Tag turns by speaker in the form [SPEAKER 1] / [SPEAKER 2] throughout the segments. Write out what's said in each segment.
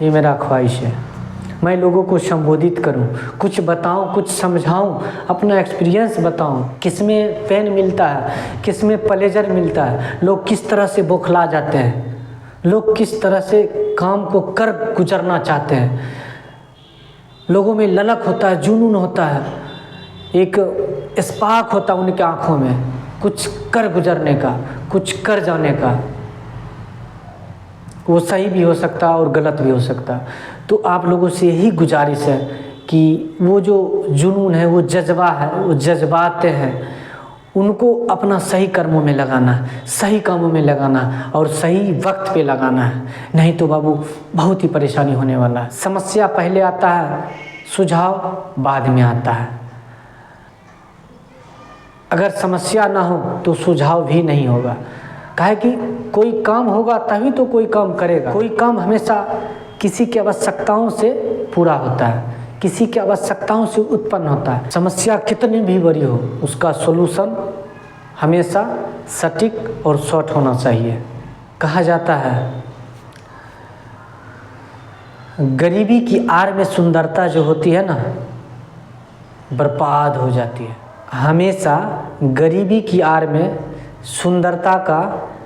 [SPEAKER 1] ये मेरा ख्वाहिश है। मैं लोगों को संबोधित करूं, कुछ बताऊं, कुछ समझाऊं, अपना एक्सपीरियंस बताऊं, किस में पेन मिलता है, किस में प्लेजर मिलता है, लोग किस तरह से बौखला जाते हैं, लोग किस तरह से काम को कर गुजरना चाहते हैं, लोगों में ललक होता है, जुनून होता है, एक स्पार्क होता है उनके आँखों में, कुछ कर गुजरने का, कुछ कर जाने का। वो सही भी हो सकता है और गलत भी हो सकता है। तो आप लोगों से यही गुजारिश है कि वो जो जुनून है, वो जज्बा है, वो जज्बाते हैं, उनको अपना सही कर्मों में लगाना है, सही कामों में लगाना है और सही वक्त पे लगाना है। नहीं तो बाबू बहुत ही परेशानी होने वाला है। समस्या पहले आता है, सुझाव बाद में आता है। अगर समस्या ना हो तो सुझाव भी नहीं होगा। काहे कि कोई काम होगा तभी तो कोई काम करेगा। कोई काम हमेशा किसी की आवश्यकताओं से पूरा होता है, किसी की आवश्यकताओं से उत्पन्न होता है। समस्या कितनी भी बड़ी हो, उसका सॉल्यूशन हमेशा सटीक और शॉर्ट होना चाहिए। कहा जाता है गरीबी की आड़ में सुंदरता जो होती है ना, बर्बाद हो जाती है। हमेशा गरीबी की आड़ में सुंदरता का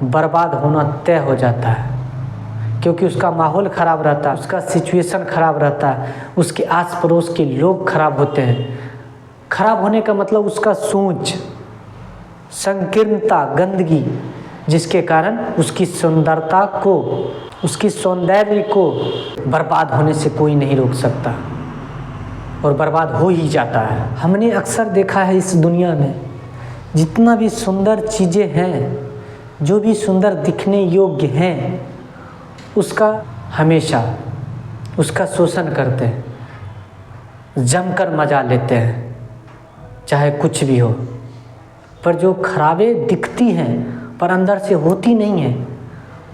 [SPEAKER 1] बर्बाद होना तय हो जाता है, क्योंकि उसका माहौल ख़राब रहता है, उसका सिचुएशन ख़राब रहता है, उसके आस पड़ोस के लोग ख़राब होते हैं। ख़राब होने का मतलब उसका सोच, संकीर्णता, गंदगी, जिसके कारण उसकी सुंदरता को, उसकी सौंदर्य को बर्बाद होने से कोई नहीं रोक सकता और बर्बाद हो ही जाता है। हमने अक्सर देखा है इस दुनिया में जितना भी सुंदर चीज़ें हैं, जो भी सुंदर दिखने योग्य हैं, उसका हमेशा उसका शोषण करते हैं, जमकर मजा लेते हैं, चाहे कुछ भी हो। पर जो खराबें दिखती हैं पर अंदर से होती नहीं हैं,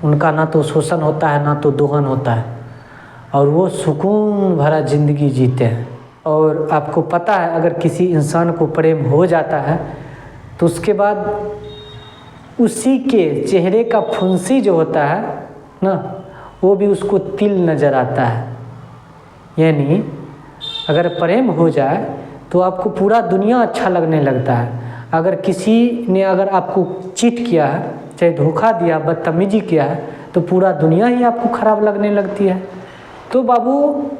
[SPEAKER 1] उनका ना तो शोषण होता है ना तो दोहन होता है, और वो सुकून भरा ज़िंदगी जीते हैं। और आपको पता है अगर किसी इंसान को प्रेम हो जाता है तो उसके बाद उसी के चेहरे का फुंसी जो होता है ना, वो भी उसको तिल नज़र आता है। यानी अगर प्रेम हो जाए तो आपको पूरा दुनिया अच्छा लगने लगता है। अगर किसी ने अगर आपको चीट किया है, चाहे धोखा दिया, बदतमीजी किया है, तो पूरा दुनिया ही आपको ख़राब लगने लगती है। तो बाबू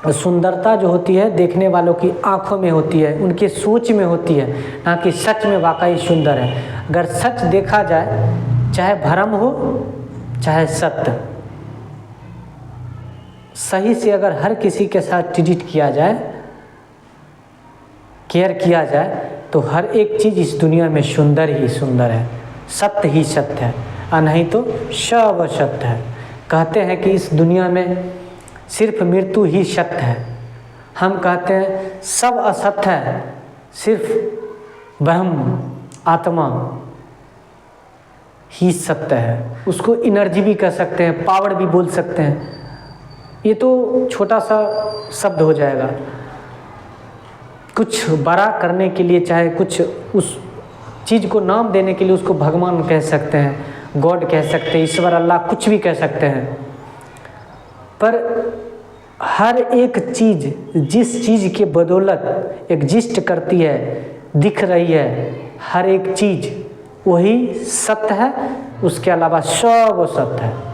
[SPEAKER 1] सुंदरता जो होती है देखने वालों की आंखों में होती है, उनके सोच में होती है, ना कि सच में वाकई सुंदर है। अगर सच देखा जाए, चाहे भ्रम हो चाहे सत्य, सही से अगर हर किसी के साथ ट्रीट किया जाए, केयर किया जाए, तो हर एक चीज़ इस दुनिया में सुंदर ही सुंदर है, सत्य ही सत्य है, और नहीं तो सब सत्य है। कहते हैं कि इस दुनिया में सिर्फ मृत्यु ही सत्य है। हम कहते हैं सब असत्य है, सिर्फ ब्रह्म आत्मा ही सत्य है। उसको एनर्जी भी कह सकते हैं, पावर भी बोल सकते हैं। ये तो छोटा सा शब्द हो जाएगा। कुछ बड़ा करने के लिए, चाहे कुछ उस चीज़ को नाम देने के लिए उसको भगवान कह सकते हैं, गॉड कह सकते हैं, ईश्वर, अल्लाह, कुछ भी कह सकते हैं। पर हर एक चीज़ जिस चीज़ के बदौलत एग्जिस्ट करती है, दिख रही है, हर एक चीज़ वही सत्य है, उसके अलावा सब सत्य है।